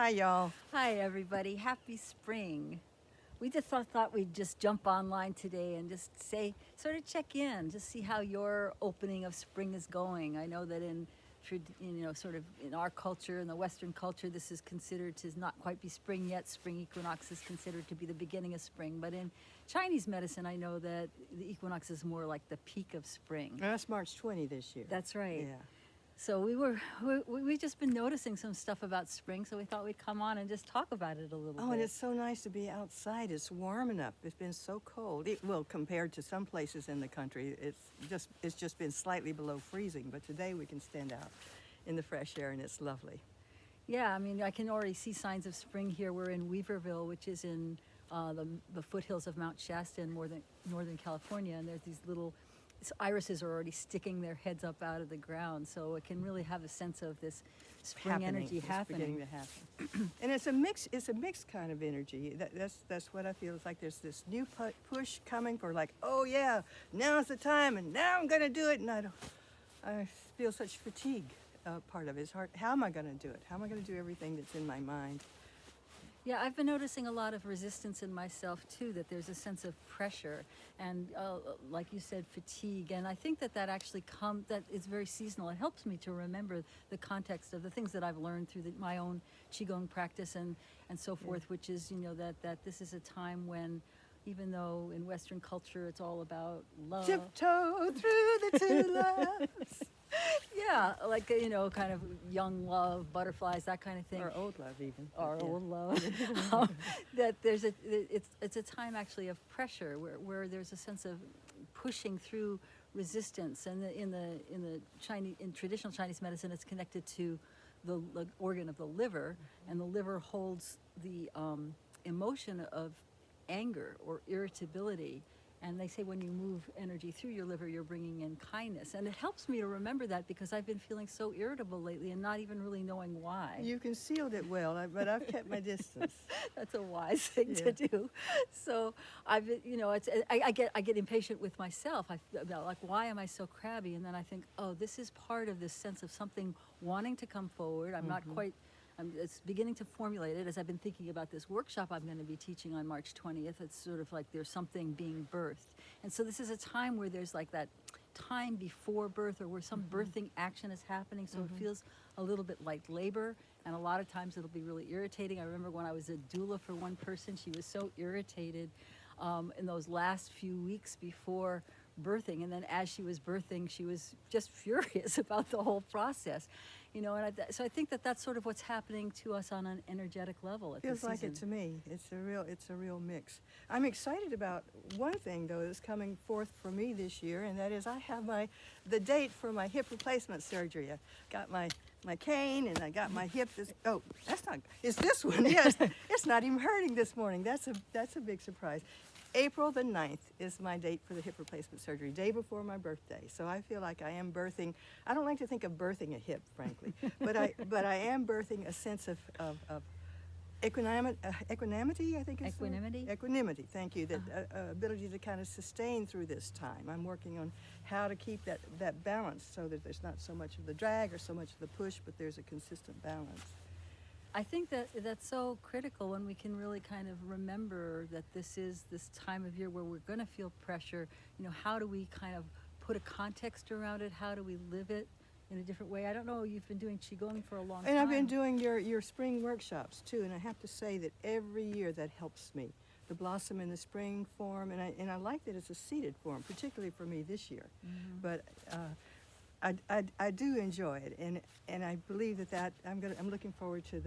Hi, y'all. Hi, everybody. Happy spring. We just thought we'd just jump online today and just say, sort of check in, just see how your opening of spring is going. I know that sort of in our culture, in the Western culture, this is considered to not quite be spring yet. Spring equinox is considered to be the beginning of spring. But in Chinese medicine, I know that the equinox is more like the peak of spring. That's March 20 this year. That's right. Yeah. So we've just been noticing some stuff about spring, so we thought we'd come on and just talk about it a little bit. Oh, and it's so nice to be outside. It's warm enough. It's been so cold. Well, compared to some places in the country, it's just been slightly below freezing. But today we can stand out in the fresh air, and it's lovely. Yeah, I mean, I can already see signs of spring here. We're in Weaverville, which is in the foothills of Mount Shasta in northern California, and there's these little irises are already sticking their heads up out of the ground, so it can really have a sense of this spring energy happening. Beginning to happen. And it's a mix. It's a mixed kind of energy. That's what I feel. It's like there's this new push coming for, like, oh yeah, now's the time, and now I'm going to do it. And I feel such fatigue. Part of it is hard. How am I going to do it? How am I going to do everything that's in my mind? Yeah, I've been noticing a lot of resistance in myself too, that there's a sense of pressure and like you said, fatigue. And I think that actually that is very seasonal. It helps me to remember the context of the things that I've learned through my own Qigong practice and so forth, which is, that this is a time when, even though in Western culture it's all about love. Tiptoe through the two loves. Yeah, like, kind of young love, butterflies, that kind of thing. Or old love even. Or old love. That it's a time actually of pressure where there's a sense of pushing through resistance. And in traditional Chinese medicine, it's connected to the organ of the liver, and the liver holds the emotion of anger or irritability. And they say when you move energy through your liver, you're bringing in kindness. And it helps me to remember that because I've been feeling so irritable lately and not even really knowing why. You concealed it well, but I've kept my distance. That's a wise thing to do. So I get impatient with myself. About, like, why am I so crabby? And then I think, oh, this is part of this sense of something wanting to come forward. I'm not quite... it's beginning to formulate it as I've been thinking about this workshop I'm going to be teaching on March 20th. It's sort of like there's something being birthed. And so this is a time where there's like that time before birth, or where some birthing action is happening. So it feels a little bit like labor. And a lot of times it'll be really irritating. I remember when I was a doula for one person, she was so irritated in those last few weeks before birthing, and then as she was birthing, she was just furious about the whole process, so I think that that's sort of what's happening to us on an energetic level at this season. Feels like it to me. It's a real mix. I'm excited about one thing though that's coming forth for me this year, and that is I have the date for my hip replacement surgery. I got my cane, and I got my hip. It's this one. Yes, it's not even hurting this morning. That's a big surprise. April the 9th is my date for the hip replacement surgery, day before my birthday. So I feel like I am birthing. I don't like to think of birthing a hip, frankly, but I am birthing a sense of equanimity. I think it's equanimity. Thank you. That ability to kind of sustain through this time. I'm working on how to keep that balance so that there's not so much of the drag or so much of the push, but there's a consistent balance. I think that's so critical when we can really kind of remember that this is this time of year where we're going to feel pressure. How do we kind of put a context around it? How do we live it in a different way? I don't know, you've been doing Qigong for a long time. And I've been doing your spring workshops too, and I have to say that every year that helps me. The blossom in the spring form, and I like that it's a seated form, particularly for me this year. But I do enjoy it, and I believe that I'm looking forward to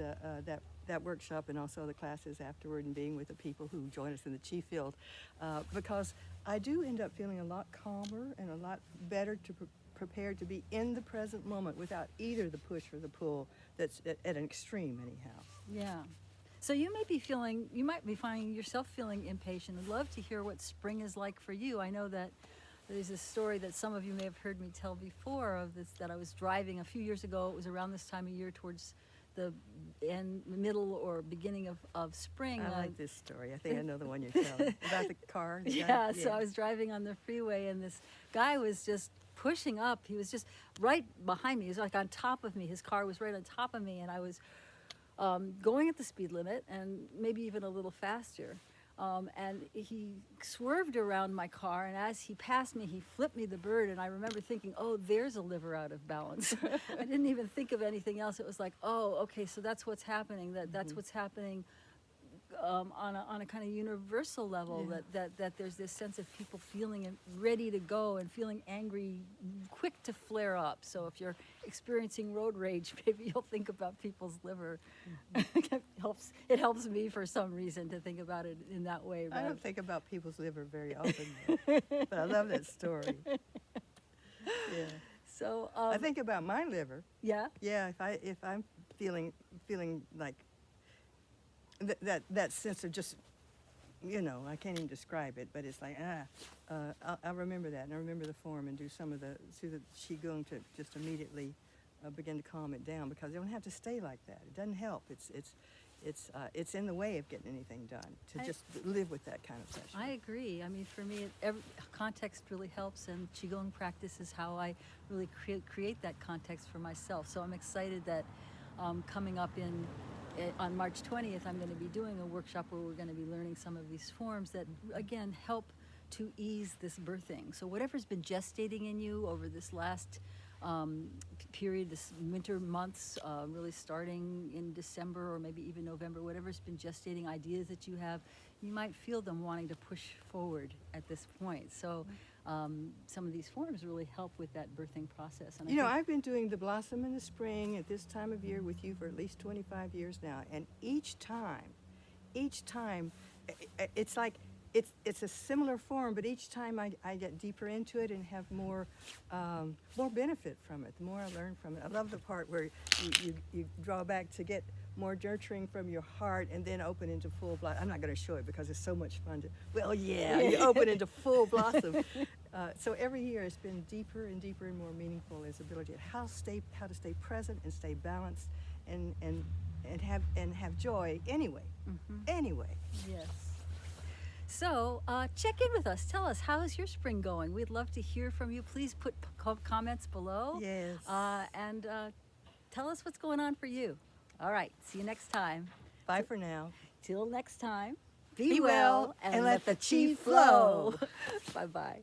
that workshop and also the classes afterward, and being with the people who join us in the Qi field, because I do end up feeling a lot calmer and a lot better prepared to be in the present moment without either the push or the pull that's at an extreme anyhow. Yeah. So you might be finding yourself feeling impatient. I'd love to hear what spring is like for you. I know that there's a story that some of you may have heard me tell before of this, that I was driving a few years ago. It was around this time of year, towards the middle or beginning of spring. I like this story. I think I know the one you're telling. About the car? Yeah, so I was driving on the freeway, and this guy was just pushing up. He was just right behind me. He was like on top of me. His car was right on top of me, and I was going at the speed limit and maybe even a little faster. And he swerved around my car, and as he passed me, he flipped me the bird, and I remember thinking, oh, there's a liver out of balance. I didn't even think of anything else. It was like, oh, okay, so that's what's happening. That's what's happening on a kind of universal level, that there's this sense of people feeling ready to go and feeling angry, quick to flare up. So if you're experiencing road rage, maybe you'll think about people's liver. It helps me for some reason to think about it in that way. I don't think about people's liver very often, but I love that story. Yeah. So I think about my liver. yeah. Yeah, if I'm feeling like that sense of just, I can't even describe it, but it's like I'll remember that, and I remember the form and do the qigong to just immediately begin to calm it down, because they don't have to stay like that. It doesn't help. It's in the way of getting anything done to just live with that kind of session. I agree. I mean, for me, context really helps, and Qigong practice is how I really create that context for myself. So I'm excited that coming up on March 20th, I'm going to be doing a workshop where we're going to be learning some of these forms that, again, help to ease this birthing. So whatever's been gestating in you over this last period, this winter months, really starting in December or maybe even November, whatever's been gestating, ideas that you have, you might feel them wanting to push forward at this point. So some of these forms really help with that birthing process. And I've been doing the Blossom in the Spring at this time of year with you for at least 25 years now, and each time, it's like it's a similar form, but each time I get deeper into it and have more benefit from it, the more I learn from it. I love the part where you draw back to get more nurturing from your heart and then open into full blossom. I'm not going to show it because it's so much fun you open into full blossom. So every year it's been deeper and deeper and more meaningful, is ability how to stay present and stay balanced and have joy anyway. Anyway. Yes. So check in with us. Tell us, how is your spring going? We'd love to hear from you. Please put comments below. Yes. And tell us what's going on for you. All right. See you next time. Bye for now. Till next time. Be well and let the chi flow. Bye-bye.